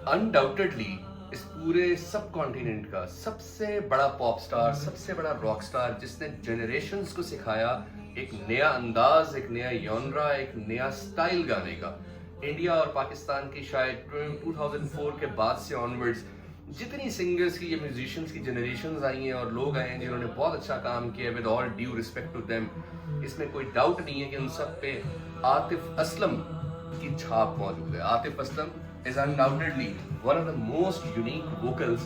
Undoubtedly इस पूरे सब कॉन्टिनेंट का सबसे बड़ा पॉप स्टार, सबसे बड़ा रॉक स्टार जिसने जनरेशन्स को सिखाया एक नया अंदाज, एक नया यॉनरा, एक नया स्टाइल गाने का। इंडिया और पाकिस्तान की शायद 2004 के बाद से ऑनवर्ड्स जितनी सिंगर्स की, ये म्यूजिशियंस की जनरेशन्स आई हैं और लोग आए हैं जिन्होंने बहुत अच्छा काम किया, with all due respect to them, इसमें कोई डाउट नहीं है कि उन सब पे आतिफ असलम की छाप मौजूद है। Atif Aslam is undoubtedly one of the most unique vocals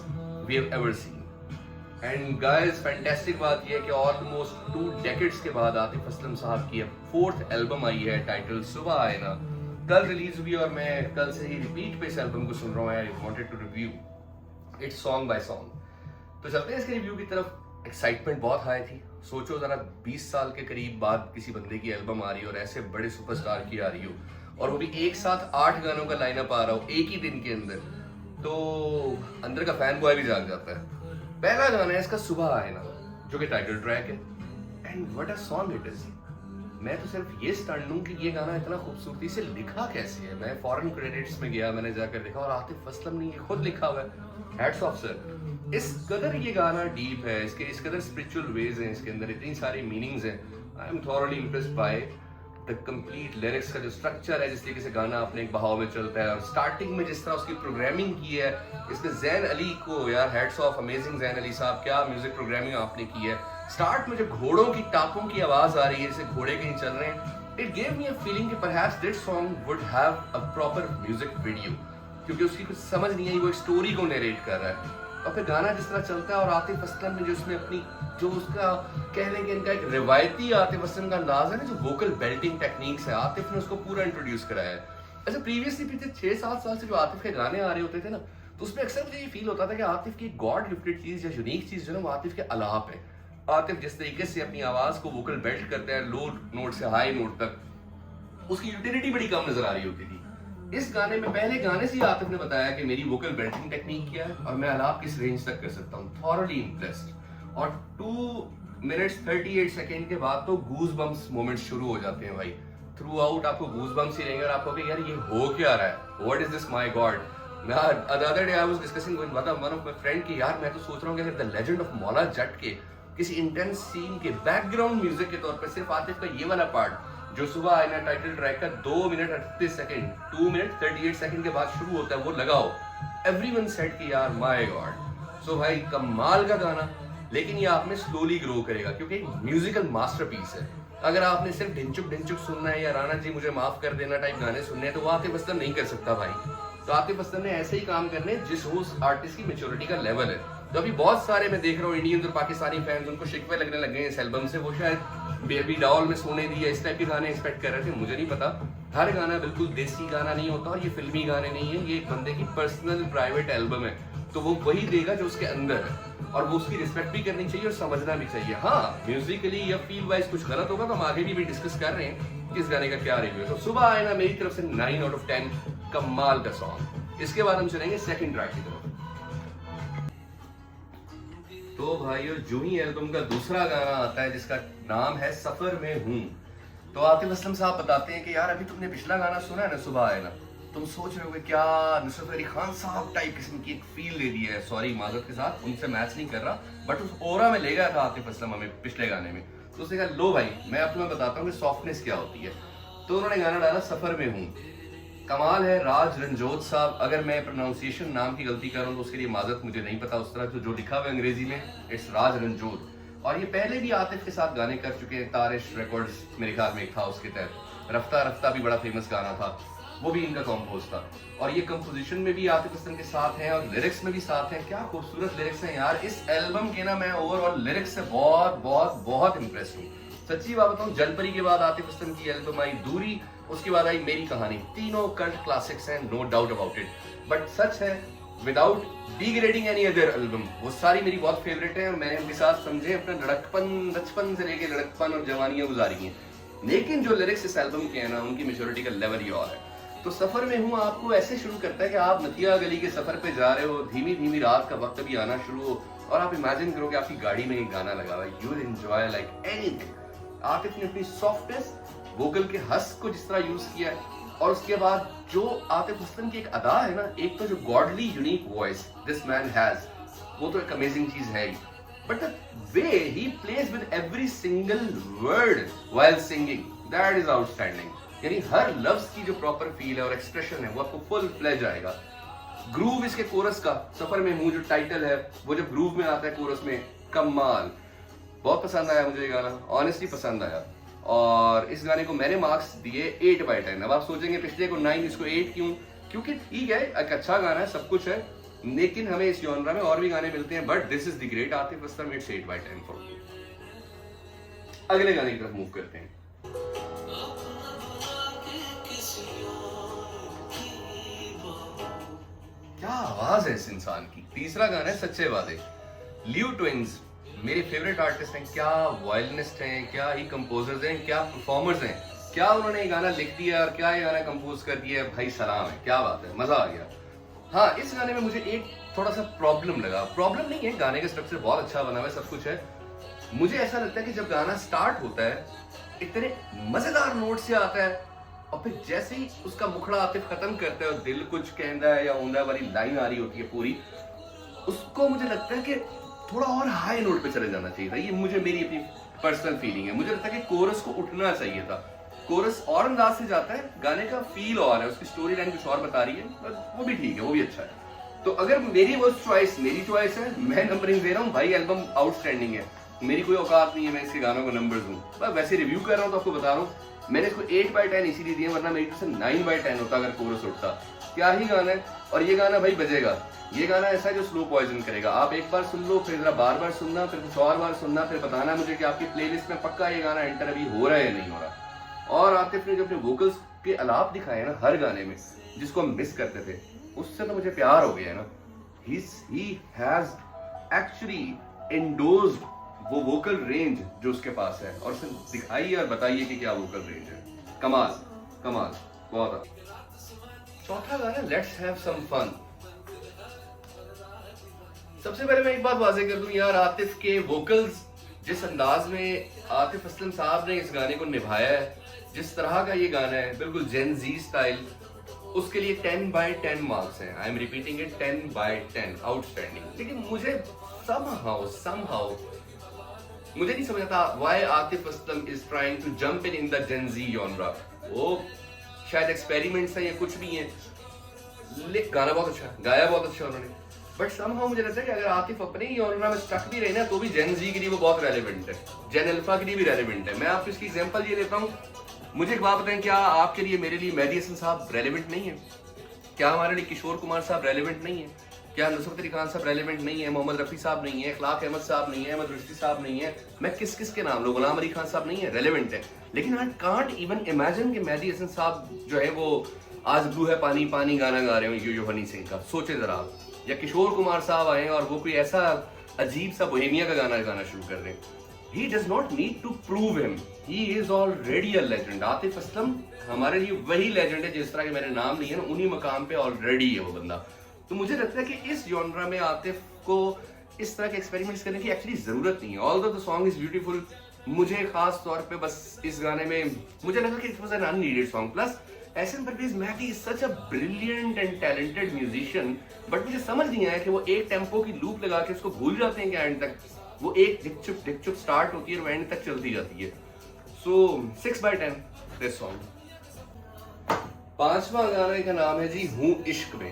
we have ever seen. And guys, fantastic बात यह है कि almost 2 decades के बाद आतिफ असलम साहब की अब 4th एल्बम आई है, टाइटल सुबह आए ना, कल रिलीज हुई और मैं कल से ही रिपीट पे इस एल्बम को सुन रहा हूँ। I wanted to review it song by song. तो चलते हैं इसके रिव्यू की तरफ। एक्साइटमेंट बहुत हाई थी। सोचो जरा 20 साल के करीब बाद किसी बंदे की एल्बम आ रही हो और ऐसे बड़े सुपरस्टार की आ रही हो, और वो भी एक साथ 8 गानों का लाइनअप आ रहा हो एक ही दिन के अंदर, तो अंदर का फैन बॉय भी जाग जाता है। पहला गाना है इसका सुबह आए ना, जो कि टाइटल ट्रैक है, and what a song it is. मैं तो सिर्फ ये स्टंट लूं कि ये गाना इतना खूबसूरती से लिखा कैसे है। मैं फॉरेन क्रेडिट्स में गया, मैंने जाकर देखा और आतिफ असलम ने ये खुद लिखा हुआ है। Hats off sir. इस कदर ये गाना डीप है, इसके इस कदर स्पिरिचुअल वेज हैं इसके अंदर, इतनी सारी मीनिंग्स हैं। I M thoroughly impressed by the complete lyrics का जो स्ट्रक्चर है, जिस तरीके से गाना अपने एक बहाव में चलता है, और स्टार्टिंग में जिस तरह उसकी प्रोग्रामिंग की है इसने जैन अली को, यार hats off, amazing Jain Ali साहब, क्या म्यूजिक प्रोग्रामिंग आपने की है। स्टार्ट में जो घोड़ों की टापों की आवाज आ रही है, जैसे घोड़े कहीं चल रहे हैं, it gave me a feeling कि perhaps this song would have a proper music video, क्योंकि उसकी कुछ समझ नहीं आई, वो एक स्टोरी को नरेट कर रहा है। और फिर गाना जिस तरह चलता है और आतिफ असलम ने जो उसमें अपनी, जो उसका कह लें कि इनका एक रिवायती आतिफ असलम का अंदाज है ना, जो वोकल बेल्टिंग टेक्निक्स है, आतिफ ने उसको पूरा इंट्रोड्यूस कराया है। अच्छा, प्रीवियसली पिछले 6-7 साल से जो आतिफ के गाने आ रहे होते थे ना, तो उसमें अक्सर मुझे ये फील होता था कि आतिफ की गॉड गिफ्टेड चीज या यूनिक चीज जो है वो आतिफ के अलाप है। आतिफ जिस तरीके से अपनी आवाज को वोकल बेल्ट करते हैं लो नोट से हाई नोट तक, उसकी यूटिलिटी बड़ी कम नजर आ रही होती थी। इस गाने में पहले गाने से ही आतिफ ने बताया कि मेरी वोकल बेल्टिंग टेक्निक क्या है और मैं अलाप किस रेंज तक कर सकता हूँ। Thoroughly impressed. और 2 मिनट्स 38 सेकेंड के बाद तो गूज बम्स मोमेंट्स शुरू हो जाते हैं भाई। थ्रू आउट आपको गूज बम्स ही रहेंगे और आपको यार ये हो क्या रहा है, what is this my god. मैं the other day I was discussing with one of my friend कि यार मैं तो सोच रहा हूँ कि the legend of Maula Jatt के किसी इंटेंस सीन के बैकग्राउंड म्यूजिक के तौर पर सिर्फ आतिफ का ये वाला पार्ट जो सुबह आए ना टाइटल ट्रैक का 2 मिनट 38 सेकंड 2 मिनट 38 सेकंड के बाद शुरू होता है, वो लगाओ। एवरीवन सेड कि यार माय गॉड। सो भाई कमाल का गाना, लेकिन ये आप में स्लोली ग्रो करेगा क्योंकि म्यूजिकल मास्टरपीस है। अगर आपने सिर्फ ढिंचुक सुनना है या राणा जी मुझे माफ कर देना टाइप गाने सुनने हैं, तो वो आतिफ असलम नहीं कर सकता भाई। तो आतिफ असलम ने ऐसे ही काम करने जिस उस आर्टिस्ट की मेच्योरिटी का लेवल है। तो अभी बहुत सारे मैं देख रहा हूँ इंडियंस और पाकिस्तानी फैंस, उनको शिकवे लगने लग गए हैं इस एल्बम से। वो शायद बेबी डॉल में सोने दी है इस टाइप के गाने एक्सपेक्ट कर रहे थे, मुझे नहीं पता। हर गाना बिल्कुल देसी गाना नहीं होता और ये फिल्मी गाने नहीं है, ये एक बंदे की पर्सनल प्राइवेट एल्बम है, तो वो वही देगा जो उसके अंदर है और वो उसकी रिस्पेक्ट भी करनी चाहिए और समझना भी चाहिए। हाँ, म्यूजिकली या फील वाइज कुछ गलत होगा तो हम आगे भी डिस्कस कर रहे हैं कि इस गाने का क्या रिव्यू है। तो सुबह आए ना मेरी तरफ से 9 आउट ऑफ 10, कमाल का सॉन्ग। इसके बाद हम चलेंगे सेकंड ट्रैक की तरफ। तो भाइयों, जो ही एल्बम का दूसरा गाना आता है जिसका नाम है सफर में हूं, तो आतिफ असलम साहब बताते हैं कि यार अभी तुमने पिछला गाना सुना है ना सुबह आए ना, तुम सोच रहे हो क्या नुसरत अली खान साहब टाइप किस्म की एक फील दे दी है। सॉरी माजरत के साथ, उनसे मैच नहीं कर रहा, बट उस ओरा में ले गया था आतिफ असलम हमें पिछले गाने में। तो उसने कहा लो भाई मैं अब तुम्हें बताता हूँ कि सॉफ्टनेस क्या होती है। तो उन्होंने गाना डाला सफर में हूँ। कमाल है राज रंजोत साहब, अगर मैं प्रोनाउंसिएशन नाम की गलती कर रहा हूँ तो उसके लिए माजरत, मुझे नहीं पता उस तरह जो लिखा हुआ है अंग्रेजी में, इट्स राज रंजोत। और ये पहले भी आतिफ के साथ गाने कर चुके हैं, तारिश रिकॉर्ड्स मेरे ख्याल में एक था उसके तहत, रफ्ता रफ्ता भी बड़ा फेमस गाना था, वो भी इनका कंपोज था। और ये कंपोजिशन में भी आतिफ असलम के साथ हैं और लिरिक्स में भी साथ हैं। क्या खूबसूरत लिरिक्स हैं यार इस एल्बम के ना। मैं ओवरऑल लिरिक्स से बहुत बहुत बहुत इंप्रेस हूँ, सच्ची बात बताऊं। जलपरी के बाद आतिफ असलम की एल्बम आई दूरी, उसके बाद आई मेरी कहानी, तीनों कल्ट क्लासिक्स हैं, no doubt about it. But सच है, without degrading any other album, वो सारी मेरी बहुत फेवरेट है और मैंने उनके साथ समझे अपना लड़कपन, बचपन से लेके लड़कपन और जवानियां गुजारी हैं। लेकिन जो लिरिक्स इस एल्बम के हैं ना, उनकी मेच्योरिटी का लेवल ही और है। तो सफर में हूँ आपको ऐसे शुरू करता है कि आप नतिया गली के सफर पे जा रहे हो, धीमी धीमी रात का वक्त भी आना शुरू हो और आप इमेजिन करो कि आपकी गाड़ी में एक गाना लगा हुआ है, you will enjoy like anything. Atif ने अपनी सॉफ्टनेस, वोकल के हस को जिस तरह यूज किया है, और उसके बाद जो आतिफ असलम की एक अदा है ना, एक तो जो godly unique voice this man has, वो तो एक अमेजिंग चीज है ही, but the way he plays with every single word while singing, that is outstanding. यानी हर लफ्ज की जो प्रॉपर फील है और एक्सप्रेशन है वो आपको फुल फ्लेज आएगा। ग्रूव इसके कोरस का, सफर में हूँ जो टाइटल है, वो जब ग्रूव में आता है कोरस में, कमाल, बहुत पसंद आया मुझे ये गाना, ऑनेस्टली पसंद आया। और इस गाने को मैंने मार्क्स दिए 8/10। अब आप सोचेंगे पिछले को 9 इसको 8 क्यों? क्योंकि ठीक है, एक अच्छा गाना है, सब कुछ है, लेकिन हमें इस जॉनरा में और भी गाने मिलते हैं, but this is the great Atif Aslam, it's 8/10 for me. अगले गाने की तरफ मूव करते हैं। क्या आवाज है इस इंसान की। तीसरा गाना है सच्चे वादे। लियो ट्विंस मेरे फेवरेट आर्टिस्ट हैं, क्या वायलिनिस्ट हैं, क्या ही कंपोजर्स हैं, क्या परफॉर्मर्स हैं, क्या उन्होंने ये गाना लिख दिया और क्या ये गाना कंपोज कर दिया है, भाई सलाम है, क्या बात है, मजा आ गया। हाँ, इस गाने में मुझे एक थोड़ा सा प्रॉब्लम लगा, प्रॉब्लम नहीं है, गाने का स्ट्रक्चर बहुत अच्छा बना हुआ है, सब कुछ है। मुझे ऐसा लगता है कि जब गाना स्टार्ट होता है इतने मजेदार नोट से आता है और फिर जैसे ही उसका मुखड़ा आतिफ खत्म करता है और दिल कुछ कहता है या ऊंधा वाली लाइन आ रही होती है पूरी, उसको मुझे लगता है कि थोड़ा और हाई नोट पे चले जाना चाहिए था। ये मुझे, मेरी अपनी पर्सनल फीलिंग है, मुझे लगता है कि कोरस को उठना चाहिए था। कोरस और अंदाज से जाता है, गाने का फील और है, उसकी स्टोरी लाइन कुछ और बता रही है, वो भी ठीक है, वो भी अच्छा है। तो अगर मेरी वो चॉइस, मेरी चॉइस है, मैं नंबरिंग दे रहा हूँ भाई, एल्बम आउटस्टैंडिंग है, मेरी कोई औकात नहीं है मैं इसके गानों को नंबर दूं, बस वैसे रिव्यू कर रहा हूँ तो आपको बता रहा हूँ। मैंने इसको 8/10 इसीलिए दिया, वरना मेरी तरफ से 9/10 होता अगर कोरस उठता। क्या ही गाना है, और ये गाना भाई बजेगा, ये गाना ऐसा है जो स्लो पॉइजन करेगा। आप एक बार सुन लो, फिर जरा बार बार सुनना, फिर कुछ और बार सुनना, फिर बताना मुझे कि आपकी प्लेलिस्ट में पक्का ये गाना एंटर अभी हो रहा है या नहीं हो रहा। और आतिफ ने जो अपने वोकल्स के अलाप दिखाए ना हर गाने में, जिसको हम मिस करते थे, उससे तो मुझे प्यार हो गया है ना। he has actually endorsed वो वोकल रेंज जो उसके पास है, और उसे दिखाइए और बताइए कि क्या वोकल रेंज है। कमाल कमाल, बहुत। चौथा गाना लेट्स हैव सम फन। सबसे पहले मैं एक बात वाज़ेह कर दूं यार, आतिफ के वोकल्स, जिस अंदाज में आतिफ असलम साहब ने इस गाने को निभाया है, जिस तरह का ये गाना है, बिल्कुल जेन जी स्टाइल, उसके लिए 10/10 मार्क्स हैं। I am repeating it, 10/10, outstanding. लेकिन मुझे somehow मुझे नहीं समझ आता why Atif Aslam is trying to jump in the Gen Z genre. वो शायद एक्सपेरिमेंट्स हैं या कुछ भी है, गाना बहुत अच्छा, गाया बहुत अच्छा उन्होंने, बट somehow मुझे लगता है कि अगर आतिफ अपने ही जॉनरा में स्टक भी रहे ना, तो भी जेन जी के लिए वो बहुत रेलेवेंट है, जेन अल्फा के लिए भी रेलेवेंट है। मैं आपको इसकी एग्जांपल ये देता हूँ। मुझे एक बात बताएं, क्या आपके लिए, मेरे लिए मेहदी हसन साहब रेलेवेंट नहीं है? क्या हमारे लिए किशोर कुमार साहब रेलेवेंट नहीं है? क्या नुसरत अली खान साहब रेलेवेंट नहीं है? मोहम्मद रफी साहब नहीं है? इखलाक अहमद साहब नहीं है? अहमद रुश्दी साहब नहीं है? मैं किस किस के नाम लो, गुलाम अली खान साहब नहीं है? रेलेवेंट है। लेकिन आई कांट इवन इमेजिन कि मेहदी हसन साहब जो है वो आज ब्लू है पानी पानी गाना गा रहे हो यो हनी सिंह का, सोचे जरा। या किशोर कुमार साहब आए और वो कोई ऐसा अजीब सा बोहेमिया का गाना गाना शुरू कर रहे हैं। He does not need to prove him. He is already a legend. Atif Aslam हमारे लिए वही लेजेंड है, जिस तरह के मैंने नाम लिए ना, उन्हीं मकाम पे ऑलरेडी है वो बंदा। तो मुझे लगता है कि इस जॉनरा में आतिफ को इस तरह के एक्सपेरिमेंट्स करने की एक्चुअली जरूरत नहीं है। Although the song is beautiful, मुझे खास तौर पे बस इस गाने में मुझे लगा कि it was an unneeded song. Plus Ehsan Parvez Mehdi is such a brilliant and talented musician, but मुझे समझ नहीं आया कि वो एक टेम्पो की लूप लगा के उसको भूल जाते हैं क्या एंड तक। वो एक डिक चुप स्टार्ट होती है और एंड तक चलती जाती है। सो 6/10 दिस सॉन्ग। पांचवा गाने का नाम है जी हूँ इश्क में।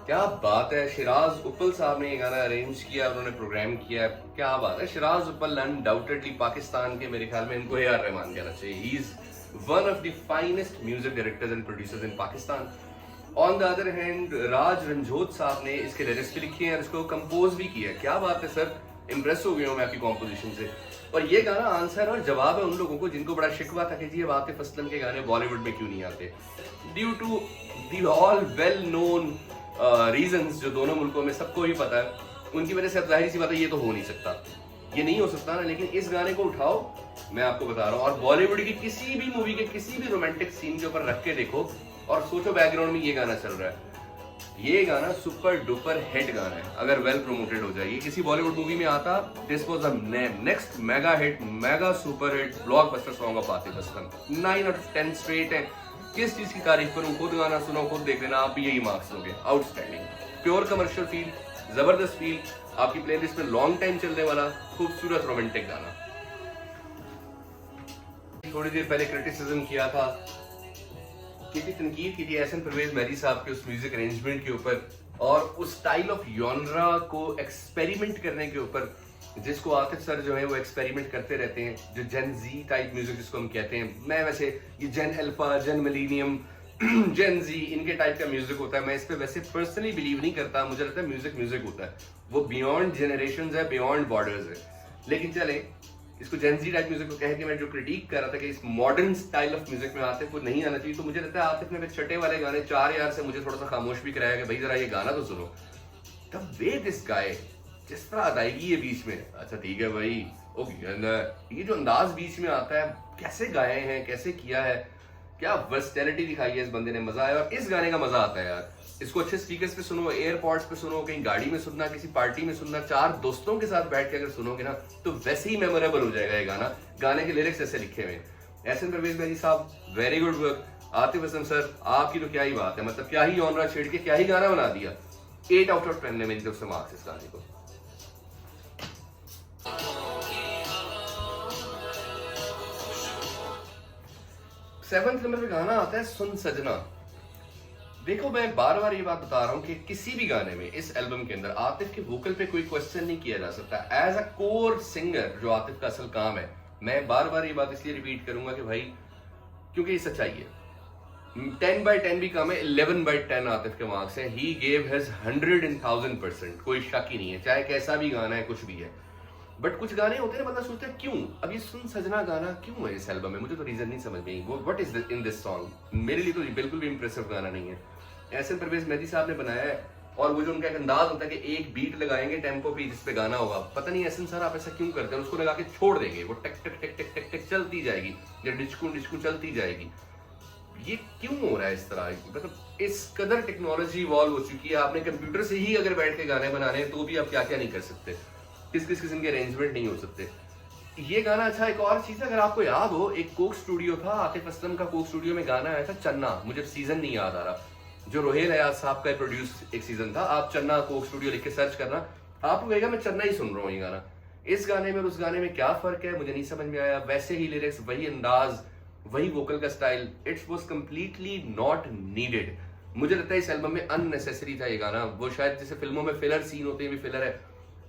क्या बात है, शिराज उप्पल साहब ने ये गाना अरेंज किया, उन्होंने प्रोग्राम किया, क्या बात है। शिराज उप्पल अनडाउटेडली पाकिस्तान के, मेरे ख्याल में इनको ए आर रहमान कहना चाहिए। He is one of the finest music directors and producers in Pakistan. On the other hand Raj Ranjot साहब ने इसके लिरिक्स भी लिखे हैं और इसको कंपोज भी किया। क्या बात है सर, इम्प्रेस हो गया हूँ मैं आपकी कॉम्पोजिशन से। और ये गाना आंसर और जवाब है उन लोगों को जिनको बड़ा शिकवा था कि जी अब आतिफ असलम के गाने बॉलीवुड में क्यों नहीं आते। Due to the all well known reasons जो दोनों मुल्कों में सबको ही पता है, उनकी वजह से अब जाहिर सी बात है ये तो हो नहीं सकता, ये नहीं हो सकता ना। लेकिन इस गाने को उठाओ, मैं आपको बता रहा हूँ, और बॉलीवुड की किसी भी मूवी के किसी भी रोमांटिक सीन के ऊपर रख के देखो और सोचो बैकग्राउंड में ये गाना चल रहा है। ये गाना सुपर डुपर हिट गाना है अगर वेल प्रमोटेड हो जाए। ये किसी बॉलीवुड मूवी में आता, this was the next mega hit, mega super hit blockbuster song of Atif Aslam. 9/10 straight है। किस चीज की तारीफ करूं, खुद गाना सुनो, खुद देख लेना, आप भी यही मार्क्स दोगे। आउटस्टैंडिंग, प्योर कमर्शियल फील, जबरदस्त फील, आपकी प्लेलिस्ट में लॉन्ग टाइम चलने वाला खूबसूरत रोमांटिक गाना। थोड़ी देर पहले क्रिटिसिज्म किया था, कितनी तनकीद की थी एहसन परवेज मेहदी साहब के उस म्यूजिक अरेंजमेंट के ऊपर और उस स्टाइल ऑफ यॉनरा को एक्सपेरिमेंट करने के ऊपर, जिसको आतिफ सर जो है वो एक्सपेरिमेंट करते रहते हैं, जो जेन जी टाइप म्यूजिक जिसको हम कहते हैं। मैं वैसे ये जेन अल्फा, जेन मिलीनियम, जेन जी, इनके टाइप का म्यूजिक होता है, मैं इस पे वैसे पर्सनली बिलीव नहीं करता। मुझे लगता है म्यूजिक म्यूजिक होता है, वो बियॉन्ड जनरेशंस है, बियॉन्ड बॉर्डर्स है। लेकिन चले इसको जेन जी टाइप म्यूजिक को कह के मैं जो क्रिटिक कर रहा था कि इस मॉडर्न स्टाइल ऑफ म्यूजिक में आतिफ को नहीं आना चाहिए, तो मुझे लगता है आतिफ ने छठे वाले गाने 4 यार से मुझे थोड़ा सा खामोश भी कराया कि भाई जरा ये गाना तो सुनो। द वे दिस गाय, जिस तरह अदायगी है बीच में, अच्छा ठीक है भाई ओके, ये जो अंदाज बीच में आता है, कैसे गाए हैं, कैसे किया है, क्या वर्सटैलिटी दिखाई है इस बंदे ने, मजा आया। और इस गाने का मजा आता है यार, इसको अच्छे स्पीकर्स पे सुनो, एयरपॉड्स पे सुनो, कहीं गाड़ी में सुनना, किसी पार्टी में सुनना, 4 दोस्तों के साथ बैठ के अगर सुनोगे ना तो वैसे ही मेमोरेबल हो जाएगा ये गाना। गाने के लिरिक्स ऐसे लिखे हुए हैं। एहसन परवेज मेहदी साहब, very good work. Atif Aslam sir, आपकी तो क्या ही बात है, मतलब क्या ही ऑनरा छेड़ के क्या ही गाना बना दिया। 8 आउट ऑफ 10 ने मेरी तरफ से मार्क्स इस गाने को। 7th नंबर पे गाना आता है सुन सजना। देखो मैं बार बार ये बात बता रहा हूं कि किसी भी गाने में इस एल्बम के अंदर आतिफ के वोकल पे कोई क्वेश्चन नहीं किया जा सकता। एज अ कोर सिंगर जो आतिफ का असल काम है, मैं बार बार ये बात इसलिए रिपीट करूंगा कि भाई क्योंकि ये सच्चाई है। 10/10 भी कम है, 11/10 आतिफ के मार्क्स हैं। ही गेव हिज 100 in 1000%, कोई शक ही नहीं है, चाहे कैसा भी गाना है, कुछ भी है। बट कुछ गाने होते हैं ना, बंदा सोचता है क्यों अब ये सुन सजना गाना क्यों है इस एल्बम में, मुझे तो रीजन नहीं समझ में आई। वो what is in this song, मेरे लिए तो ये बिल्कुल भी इंप्रेसिव गाना नहीं है। एहसन परवेज मेहदी साहब ने बनाया है और वो जो उनका एक अंदाज होता है कि एक बीट लगाएंगे टेम्पो पे जिस पे गाना होगा, पता नहीं एहसन सर आप ऐसा क्यों करते हैं, उसको लगा के छोड़ देंगे, वो टक टक टक टक टक टक चलती जाएगी या डिचकू डिचकू चलती जाएगी। ये क्यों हो रहा है इस तरह, मतलब इस कदर टेक्नोलॉजी इवॉल्व हो चुकी है, आपने कंप्यूटर से ही अगर बैठ के गाने बनाने हैं तो भी आप क्या क्या नहीं कर सकते, किस किस किस्म के अरेंजमेंट नहीं हो सकते। ये गाना अच्छा, एक और चीज अगर आपको याद हो, एक कोक स्टूडियो था, आतिफ असलम का कोक स्टूडियो में गाना आया था चन्ना, मुझे सीजन नहीं याद आ रहा, जो रोहेल अयाज साहब का प्रोड्यूस एक सीजन था। आप चन्ना कोक स्टूडियो लिख के सर्च करना, आपको कहेगा मैं चन्ना ही सुन रहा हूँ ये गाना। इस गाने में और उस गाने में क्या फर्क है मुझे नहीं समझ में आया। वैसे ही लिरिक्स, वही अंदाज, वही वोकल का style, it's was completely not needed. मुझे लगता है इस एल्बम में अननेसेसरी था ये गाना। वो शायद जैसे फिल्मों में फिलर सीन होते हैं, भी फिलर है,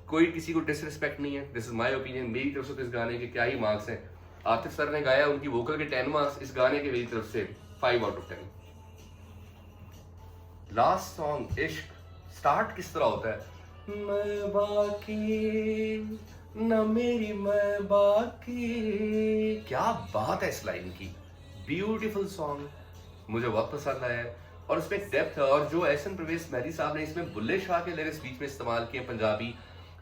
कोई किसी को डिसरिस्पेक्ट नहीं है। दिस इज माय ओपिनियन, मेरी तरफ से तो इस गाने के क्या ही मार्क्स हैं। आतिफ सर ने गाया, उनकी वोकल के 10 मार्क्स, इस गाने के मेरी तरफ से 5 आउट ऑफ 10। लास्ट सॉन्ग इश्क, स्टार्ट किस तरह होता है, मैं बाकी न मेरी मैं बाकी, क्या बात है इस लाइन की, ब्यूटीफुल सॉन्ग, मुझे बहुत पसंद आया है। और उसमें एक डेप्थ है, और जो एहसन परवेज मेहदी साहब ने इसमें बुल्ले शाह के लिरिक्स बीच में इस्तेमाल किए Punjabi,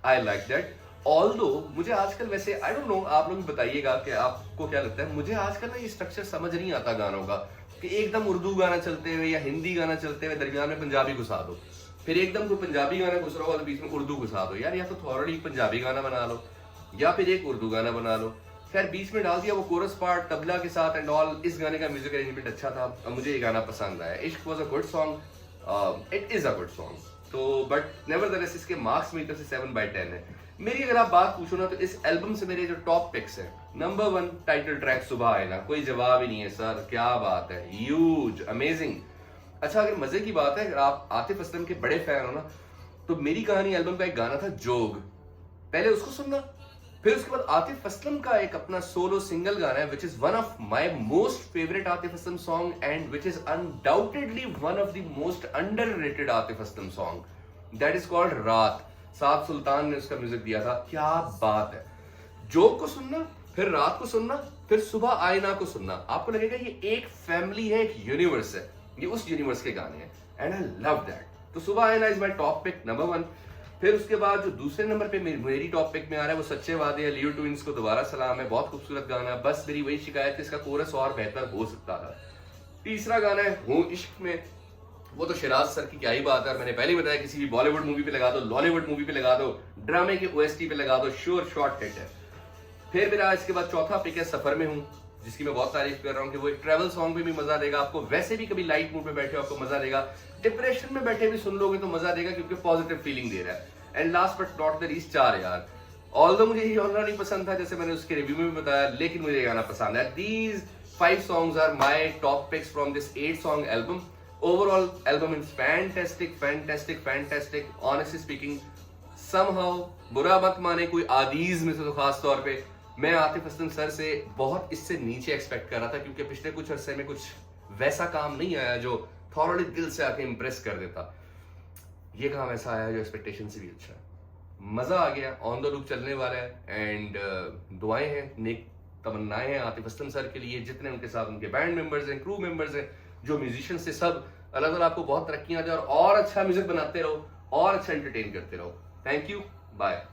I like that. Although मुझे आजकल वैसे आई डोंट नो, आप लोग बताइएगा कि आपको क्या लगता है, मुझे आजकल ना ये स्ट्रक्चर समझ नहीं आता गानों का, कि एकदम उर्दू गाना चलते हुए या हिंदी गाना चलते हुए दरमियान में पंजाबी घुसा दो, फिर एकदम कोई पंजाबी गाना घुस रहा हो तो बीच में उर्दू घुसा दो। यार या तो थोड़ा एक पंजाबी गाना बना लो या फिर एक उर्दू गाना बना लो, फिर बीच में डाल दिया वो कोरस पार्ट तबला के साथ एंड ऑल। इस गाने का म्यूजिक अरेंजमेंट अच्छा था और मुझे ये गाना पसंद आया। इश्क was a good song, it is a good song, तो बट नेवरदलेस इसके मार्क्स मेरी तरफ से 7/10 है। मेरी अगर आप बात पूछो ना तो इस एल्बम से मेरे जो टॉप पिक्स हैं, नंबर 1 टाइटल ट्रैक सुबह आए ना, कोई जवाब ही नहीं है सर, क्या बात है, ह्यूज अमेजिंग। अच्छा अगर मजे की बात है, अगर आप आतिफ असलम के बड़े फैन हो ना, तो मेरी कहानी एल्बम का एक गाना था जोग, पहले उसको सुनना, फिर उसके बाद आतिफ असलम का एक अपना सोलो सिंगल गाना है which is one of my most favourite Atif Aslam song and which is undoubtedly one of the most underrated Atif Aslam song, that is called रात। साद सुल्तान ने उसका म्यूजिक दिया था, क्या बात है। जोग को सुनना, फिर रात को सुनना, फिर सुबह आईना को सुनना, आपको लगेगा ये एक फैमिली है, एक यूनिवर्स है, ये उस यूनिवर्स के गाने हैं एंड आई लव दैट। तो सुबह आईना is my top pick number 1। फिर उसके बाद जो दूसरे नंबर पे मेरी टॉप पिक में आ रहा है वो सच्चे वादे है, लियो ट्विंस को दोबारा सलाम है, बहुत खूबसूरत गाना है, बस मेरी वही शिकायत है इसका कोरस और बेहतर हो सकता था। तीसरा गाना है हूँ इश्क में, वो तो शिराज सर की क्या ही बात है, मैंने पहले ही बताया किसी भी बॉलीवुड मूवी पे लगा दो, लॉलीवुड मूवी पे लगा दो, ड्रामे के ओएसटी पे लगा दो, श्योर शॉर्ट हिट है। फिर मेरा इसके बाद चौथा पिक है सफर में हूँ, जिसकी मैं बहुत तारीफ कर रहा हूँ कि वो एक ट्रैवल सॉन्ग में भी मजा देगा आपको, वैसे भी कभी लाइट मूड में बैठे हो आपको मजा देगा, डिप्रेशन में बैठे भी सुन लोगे तो मजा देगा क्योंकि पॉजिटिव फीलिंग दे रहा है। And last but not the least 4 यार, ऑल्दो मुझे ये जॉनरा नहीं पसंद था जैसे मैंने उसके रिव्यू में भी बताया, लेकिन मुझे गाना पसंद है। These 5 songs are my top picks from this 8-song album. Overall album is fantastic. Honestly speaking, somehow बुरा मत माने कोई आदीज में से तो खास तौर पे, मैं आतिफ असलम सर से बहुत इससे नीचे एक्सपेक्ट कर रहा था क्योंकि पिछले कुछ अरसे में कुछ वैसा काम नहीं आया जो थॉरली दिल से आके इम्प्रेस कर देता। ये काम ऐसा आया जो एक्सपेक्टेशन से भी अच्छा है। मजा आ गया, ऑन द लूप चलने वाला है। एंड दुआएं हैं, नेक तमन्नाएं हैं आतिफ असलम सर के लिए, जितने उनके साथ उनके बैंड मेंबर्स हैं, क्रू मेंबर्स हैं, जो म्यूजिशियंस से, सब अल्लाह ताला आपको बहुत तरक्कियां दे और अच्छा म्यूजिक बनाते रहो और अच्छा एंटरटेन करते रहो। Thank you, bye.